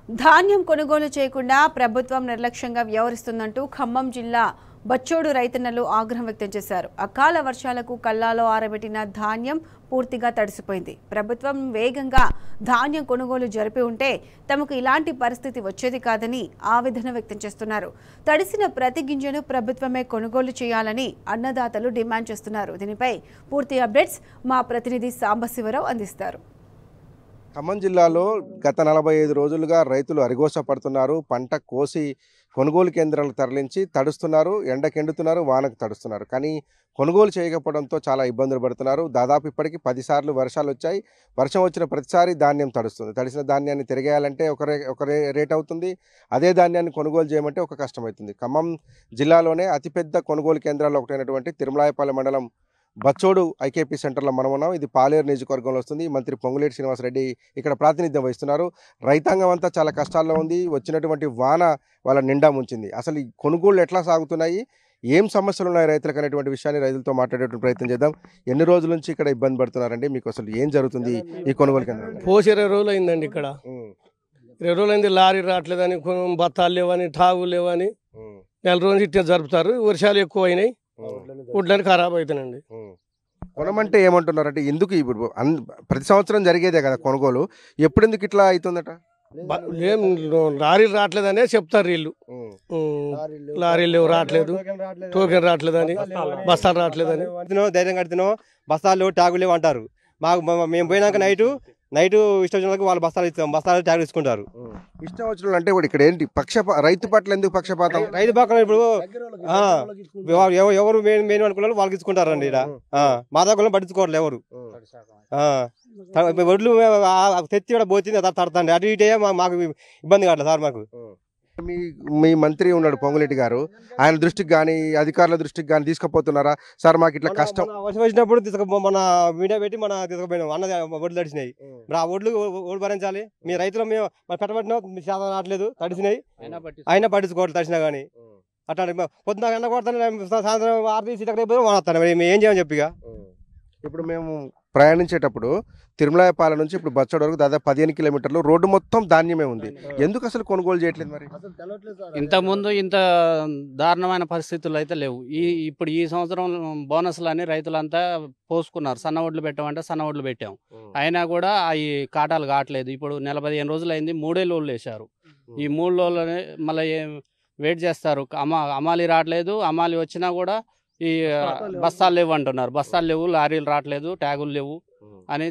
ధాన్యం కొనుగోలు చేయకుండా ప్రభుత్వం నిర్లక్ష్యంగా వ్యవహరిస్తుందంటూ ఖమ్మం జిల్లా బచ్చోడు రైతన్నలు ఆగ్రహం వ్యక్తం చేశారు. అకాల వర్షాలకు కల్లాలో ఆరబెట్టిన ధాన్యం పూర్తిగా తడిసిపోయింది. ప్రభుత్వం వేగంగా ధాన్యం కొనుగోలు జరిపి ఉంటే తమకు ఇలాంటి పరిస్థితి వచ్చేది కాదని ఆవేదన వ్యక్తం చేస్తున్నారు. తడిసిన ప్రతి గింజను ప్రభుత్వమే కొనుగోలు చేయాలని అన్నదాతలు డిమాండ్ చేస్తున్నారు. దీనిపై పూర్తి అప్డేట్స్ మా ప్రతినిధి సాంబశివరావు అందిస్తారు. ఖమ్మం జిల్లాలో గత 45 రోజులుగా రైతులు అరిగోస పడుతున్నారు. పంట కోసి కొనుగోలు కేంద్రాలకు తరలించి తడుస్తున్నారు, ఎండకెండుతున్నారు, వానకు తడుస్తున్నారు. కానీ కొనుగోలు చేయకపోవడంతో చాలా ఇబ్బందులు పడుతున్నారు. దాదాపు ఇప్పటికీ 10 సార్లు వర్షాలు వచ్చాయి. వర్షం వచ్చిన ప్రతిసారి ధాన్యం తడుస్తుంది. తడిసిన ధాన్యాన్ని తిరగేయాలంటే ఒక రేట్ అవుతుంది. అదే ధాన్యాన్ని కొనుగోలు చేయమంటే ఒక కష్టమవుతుంది. ఖమ్మం జిల్లాలోనే అతిపెద్ద కొనుగోలు కేంద్రాల్లో ఒకటైనటువంటి తిరుమలాయపల్లి మండలం బచ్చోడు ఐకేపీ సెంటర్లో మనం ఉన్నాం. ఇది పాలేరు నియోజకవర్గంలో వస్తుంది. మంత్రి పొంగులేటి శ్రీనివాసరెడ్డి ఇక్కడ ప్రాతినిధ్యం వహిస్తున్నారు. రైతాంగం అంతా చాలా కష్టాల్లో ఉంది. వచ్చినటువంటి వాన వాళ్ళ నిండా ముంచింది. అసలు ఈ కొనుగోళ్లు ఎట్లా సాగుతున్నాయి, ఏం సమస్యలు ఉన్నాయి రైతులకు అనేటువంటి విషయాన్ని రైతులతో మాట్లాడేటువంటి ప్రయత్నం చేద్దాం. ఎన్ని రోజుల నుంచి ఇక్కడ ఇబ్బంది పడుతున్నారండి? మీకు అసలు ఏం జరుగుతుంది ఈ కొనుగోలు కేంద్రం? పోసి 20 రోజులు అయిందండి. ఇక్కడ 20 రోజులు అయింది. లారీ రావట్లేదని, బత్తాలు లేవని, ఠాగులు లేవని నెల రోజులు ఇట్లా జరుపుతారు. వర్షాలు ఎక్కువ అయినాయి, వడ్లని ఖరాబ్ అవుతానండి. కొనమంటే ఏమంటున్నారంటే ఎందుకు ఇప్పుడు ప్రతి సంవత్సరం జరిగేదే కదా కొనుగోలు, ఎప్పుడెందుకు ఇట్లా అవుతుందట? ఏం లారీలు రావట్లేదనే చెప్తారు వీళ్ళు. లారీలు రావట్లేదు, టోకెన్ రావట్లేదని, బస్తాలు రావట్లేదని. ధైర్యం కడుతున్నాం, బస్తాలు ట్యాగులు లేవు అంటారు. మేము పోయినాక నైట్ ఇష్టం వచ్చిన వాళ్ళు బస్తాలు ట్యాగులు తీసుకుంటారు. ఇష్టం వచ్చిన అంటే ఇక్కడ ఏంటి రైతు పట్ల ఎందుకు పక్షపాతం? రైతు పక్కన ఇప్పుడు ఎవరు మెయిన్ అనుకున్నారు వాళ్ళకి తీసుకుంటారండి. ఇక్కడ మా దగ్గర పట్టించుకోవట్లేదు ఎవరు. ఒడ్లు తెచ్చి కూడా పోతుంది తడతాండి. అటు ఇటే మాకు ఇబ్బంది కావట్లేదు సార్. మాకు మీ మంత్రి ఉన్నాడు పొంగులేటి గారు, ఆయన దృష్టికి కానీ అధికారుల దృష్టికి కానీ తీసుకుపోతున్నారా సార్? మాకు ఇట్లా కష్టం వర్షం వచ్చినప్పుడు మన మీడియా పెట్టి మన తీసుకుపోయినాం. అన్నది ఒడ్లు తడిసినాయి. మరి ఆ ఒడ్లు భరించాలి. మీ రైతులు మేము పెట్టబట్టినా శాతం రావట్లేదు, తడిసినాయి, అయినా పట్టించుకోవట్లేదు. తడిసినా కానీ అట్లా పొద్దున ఎండ కొడతాను, సాయంత్రం ఆరు సీట్ వాడతాను. మరి మేము ఏం చేయమని చెప్పిగా. ఇప్పుడు మేము ప్రయాణించేటప్పుడు తిరుమలాయపాలెం నుంచి ఇప్పుడు బచ్చోడు వరకు దాదాపు 15 కిలోమీటర్లు రోడ్డు మొత్తం ధాన్యమే ఉంది. ఎందుకు అసలు కొనుగోలు చేయట్లేదు? మరి ఇంతకుముందు ఇంత దారుణమైన పరిస్థితులు అయితే లేవు. ఇప్పుడు ఈ సంవత్సరం బోనస్లు అని రైతులంతా పోసుకున్నారు. సన్న ఒడ్లు పెట్టామంటే సన్న ఒడ్లు పెట్టాం, అయినా కూడా అవి కాటాలు కావట్లేదు. ఇప్పుడు 15 రోజులు అయింది, 3 రోజులు వేశారు. ఈ 3 రోజులనే మళ్ళీ వెయిట్ చేస్తారు. అమాలి రావట్లేదు. అమాలి వచ్చినా కూడా ఈ బస్తాలు లేవు అంటున్నారు. బస్తాలు లేవు, లారీలు రావట్లేదు, ట్యాగులు లేవు అని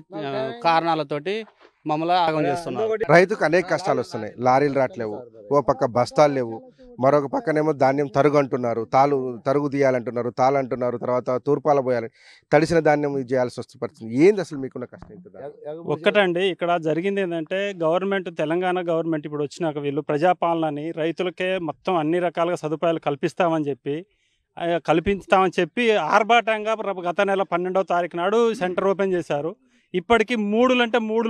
కారణాలతోటి మమ్మల్ని ఆగం చేస్తున్నారు. రైతుకు అనేక కష్టాలు వస్తున్నాయి. లారీలు రావట్లేవు, ఓ పక్క బస్తాలు లేవు, మరొక పక్కనేమో ధాన్యం తరుగు అంటున్నారు, తరుగు తీయాలంటున్నారు, తాళు అంటున్నారు, తర్వాత తూర్పాల పోయాలి, తడిసిన ధాన్యం చేయాల్సి వస్తుంది పరిస్థితి. ఏంది అసలు మీకున్న కష్టం? ఒక్కటండి, ఇక్కడ జరిగింది ఏంటంటే గవర్నమెంట్, తెలంగాణ గవర్నమెంట్ ఇప్పుడు వచ్చినాక వీళ్ళు ప్రజాపాలనని రైతులకే మొత్తం అన్ని రకాలుగా సదుపాయాలు కల్పిస్తామని చెప్పి ఆర్భాటంగా గత నెల 12వ తారీఖు నాడు సెంటర్ ఓపెన్ చేశారు. ఇప్పటికీ 3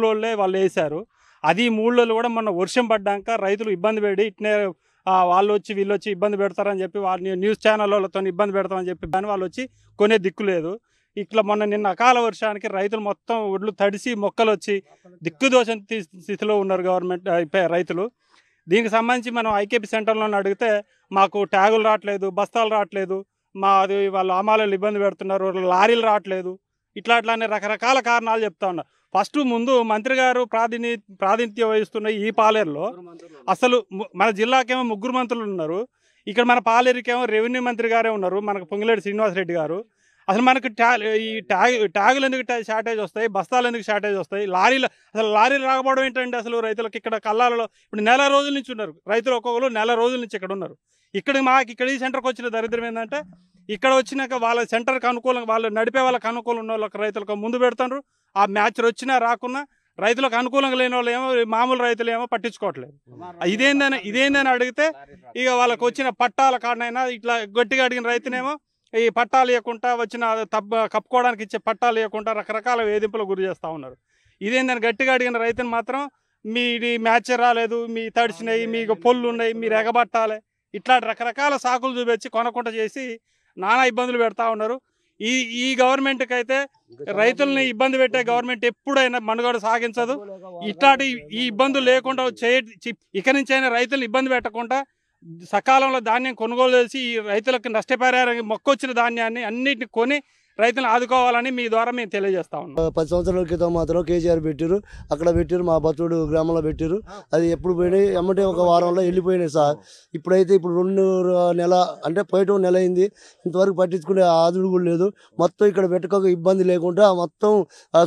రోజులే వాళ్ళు వేశారు. అది 3 రోజులు కూడా మొన్న వర్షం పడ్డాక రైతులు ఇబ్బంది పెడి ఇట్నే వాళ్ళు వచ్చి వీళ్ళు వచ్చి ఇబ్బంది పెడతారని చెప్పి వాళ్ళని న్యూస్ ఛానళ్ళతో ఇబ్బంది పెడతామని చెప్పి కానీ వాళ్ళు వచ్చి కొనే దిక్కు లేదు. ఇట్లా నిన్న అకాల వర్షానికి రైతులు మొత్తం ఒడ్లు తడిసి మొక్కలు వచ్చి దిక్కుదోషం స్థితిలో ఉన్నారు గవర్నమెంట్ రైతులు. దీనికి సంబంధించి మనం ఐకేపీ సెంటర్లో అడిగితే మాకు ట్యాగులు రావట్లేదు, బస్తాలు రావట్లేదు, వాళ్ళు అమాలీలు ఇబ్బంది పెడుతున్నారు, లారీలు రావట్లేదు, ఇట్లానే రకరకాల కారణాలు చెప్తా ఉన్నారు. ఫస్ట్ ముందు మంత్రి గారు ప్రాతినిధ్యం వహిస్తున్న ఈ పాలేరులో అసలు మన జిల్లాకేమో 3 మంత్రులు ఉన్నారు. ఇక్కడ మన పాలేరుకేమో రెవెన్యూ మంత్రి గారే ఉన్నారు, మనకు పొంగులేటి శ్రీనివాసరెడ్డి గారు. అసలు మనకు ఈ ట్యాగులు ఎందుకు షార్టేజ్ వస్తాయి, బస్తాలు ఎందుకు షార్టేజ్ వస్తాయి, లారీలు రాకపోవడం ఏంటంటే అసలు రైతులకు ఇక్కడ కల్లాలలో ఇప్పుడు నెల రోజుల నుంచి ఉన్నారు రైతులు. ఒక్కొక్కరు నెల రోజుల నుంచి ఇక్కడ ఉన్నారు. ఇక్కడ ఈ సెంటర్కి వచ్చిన దరిద్రం ఏంటంటే ఇక్కడ వచ్చినాక వాళ్ళ సెంటర్కి అనుకూలంగా వాళ్ళు నడిపే వాళ్ళకి అనుకూలం ఉన్న వాళ్ళకి రైతులకు ముందు పెడతారు. ఆ మ్యాచ్ వచ్చినా రాకున్నా రైతులకు అనుకూలంగా లేని వాళ్ళు ఏమో మామూలు రైతులు ఏమో పట్టించుకోవట్లేదు. ఇదేందని అడిగితే ఇక వాళ్ళకి వచ్చిన పట్టాల కారణైనా ఇట్లా గట్టిగా అడిగిన రైతునేమో ఈ పట్టాలు ఇవ్వకుండా వచ్చిన కప్పుకోవడానికి ఇచ్చే పట్టాలు ఇవ్వకుండా రకరకాల వేధింపులకు గురి చేస్తూ ఉన్నారు. ఇదేందని గట్టిగా అడిగిన రైతుని మాత్రం మీ మ్యాచ్ రాలేదు, మీ తడిచినాయి, మీకు పొల్లు ఉన్నాయి, మీరు ఎగబట్టాలి, ఇట్లా రకరకాల సాకులు చూపించి కొనకుండా చేసి నానా ఇబ్బందులు పెడతా ఉన్నారు. ఈ ఈ గవర్నమెంట్కి అయితే రైతుల్ని ఇబ్బంది పెట్టే గవర్నమెంట్ ఎప్పుడైనా మనుగడ సాగించదు. ఇట్లాంటి ఈ ఇబ్బందులు లేకుండా ఇక నుంచి అయినా రైతులు ఇబ్బంది పెట్టకుండా సకాలంలో ధాన్యం కొనుగోలు చేసి ఈ రైతులకు నష్టపరిహారం మొక్కొచ్చిన ధాన్యాన్ని అన్నిటిని కొని రైతులను ఆదుకోవాలని మీ ద్వారా మేము తెలియజేస్తా ఉన్నాం. 10 సంవత్సరాల క్రితం మాత్రం కేసీఆర్ పెట్టారు, అక్కడ పెట్టారు, మా బచ్చోడు గ్రామంలో పెట్టారు. అది ఎప్పుడు పోయినాయి ఎమ్మటే ఒక వారంలో వెళ్ళిపోయినాయి సార్. ఇప్పుడైతే ఇప్పుడు 2 నెల అంటే పోయటం నెల అయింది, ఇంతవరకు పట్టించుకునే ఆదుడు కూడా లేదు. మొత్తం ఇక్కడ పెట్టుకోక ఇబ్బంది లేకుండా మొత్తం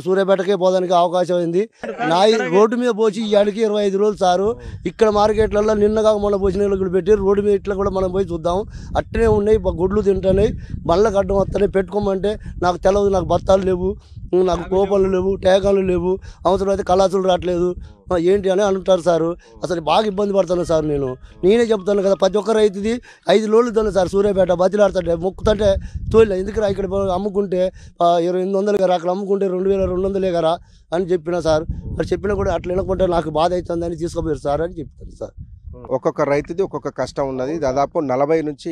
సూర్యాపేటకే పోదానికి అవకాశం అయింది. రోడ్డు మీద పోసి ఇవాడికి 25 రోజులు సారు. ఇక్కడ మార్కెట్లలో నిన్నగా మొన్న పోసిన కూడా పెట్టారు. రోడ్డు మీద ఇట్లా కూడా మనం పోయి చూద్దాం, అట్టనే ఉన్నాయి, గొడ్లు తింటున్నాయి, బండ్ల గడ్డం వస్తాయి. పెట్టుకోమంటే నాకు తెలియదు, నాకు బత్తాలు లేవు, నాకు కోపలు లేవు, టేకాలు లేవు, అవసరం అయితే కళాసులు రావట్లేదు, ఏంటి అని అంటారు సార్. అసలు బాగా ఇబ్బంది పడుతున్నాను సార్. నేనే చెప్తాను కదా, ప్రతి ఒక్క రైతుది 5 లోళ్ళు తోలే సార్. సూర్యాపేట బతిలాడుతుంటే మొక్కుతుంటే తోలే, ఎందుకు ఇక్కడ అమ్ముకుంటే 2800 గారు, అక్కడ అమ్ముకుంటే 2200 గారా అని చెప్పిన సార్. మరి చెప్పినా కూడా అట్లా వినకుంటే నాకు బాధ అవుతుందని తీసుకుపోయారు సార్ అని చెప్తాను సార్. ఒక్కొక్క రైతుది ఒక్కొక్క కష్టం ఉన్నది. దాదాపు 40 నుంచి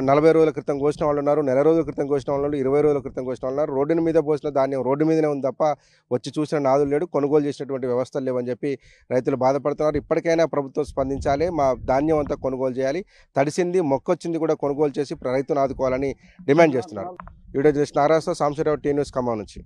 40 రోజుల క్రితం కోసిన వాళ్ళు ఉన్నారు, నెల రోజుల క్రితం కోసిన వాళ్ళు, 20 రోజుల క్రితం కోసిన వాళ్ళు ఉన్నారు. రోడ్డు మీద పోసిన ధాన్యం రోడ్డు మీదనే ఉంది తప్ప వచ్చి చూసిన నాదులు లేడు, కొనుగోలు చేసినటువంటి వ్యవస్థలు లేవని చెప్పి రైతులు బాధపడుతున్నారు. ఇప్పటికైనా ప్రభుత్వం స్పందించాలి, మా ధాన్యం అంతా కొనుగోలు చేయాలి, తడిసింది మొక్కొచ్చింది కూడా కొనుగోలు చేసి రైతును ఆదుకోవాలని డిమాండ్ చేస్తున్నారు. వీడియో జర్నలిస్ట్ నారాయణ, సాంశీరావు, టీ న్యూస్ ఖమ్మం నుంచి.